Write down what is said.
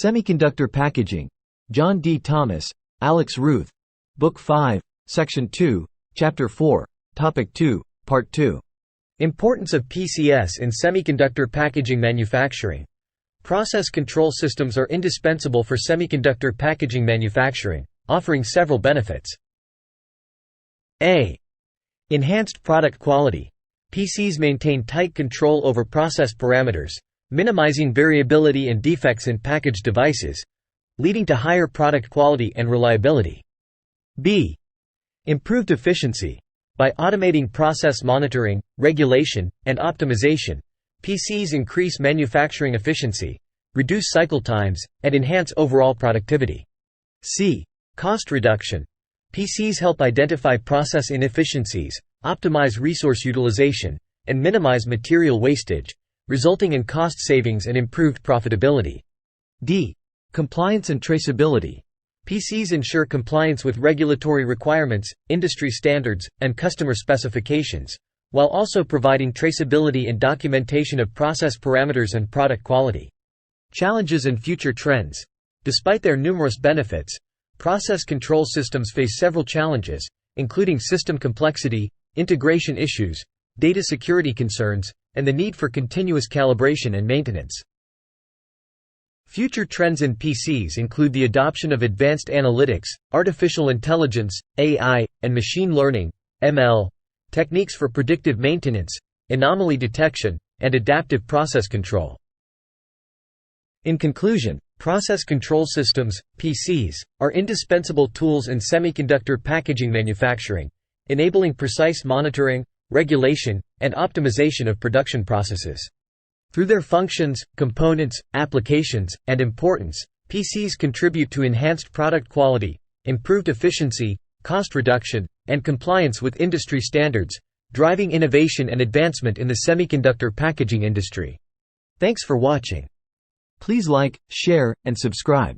Semiconductor Packaging. John D. Thomas, Alex Ruth. Book 5, Section 2, Chapter 4, Topic 2, Part 2. Importance of PCS in semiconductor packaging manufacturing. Process control systems are indispensable for semiconductor packaging manufacturing, offering several benefits. A. Enhanced product quality. PCs maintain tight control over process parameters, minimizing variability and defects in packaged devices, leading to higher product quality and reliability. B. Improved efficiency. By automating process monitoring, regulation, and optimization, PCs increase manufacturing efficiency, reduce cycle times, and enhance overall productivity. C. Cost reduction. PCs help identify process inefficiencies, optimize resource utilization, and minimize material wastage, resulting in cost savings and improved profitability. D. Compliance and traceability. PCs ensure compliance with regulatory requirements, industry standards, and customer specifications, while also providing traceability and documentation of process parameters and product quality. Challenges and future trends. Despite their numerous benefits, process control systems face several challenges, including system complexity, integration issues, data security concerns, and the need for continuous calibration and maintenance. Future trends in PCs include the adoption of advanced analytics, artificial intelligence, AI, and machine learning (ML) techniques for predictive maintenance, anomaly detection, and adaptive process control. In conclusion, process control systems (PCs) are indispensable tools in semiconductor packaging manufacturing, enabling precise monitoring, regulation, and optimization of production processes. Through their functions, components, applications, and importance, PCs contribute to enhanced product quality, improved efficiency, cost reduction, and compliance with industry standards, driving innovation and advancement in the semiconductor packaging industry. Thanks for watching. Please like, share, and subscribe.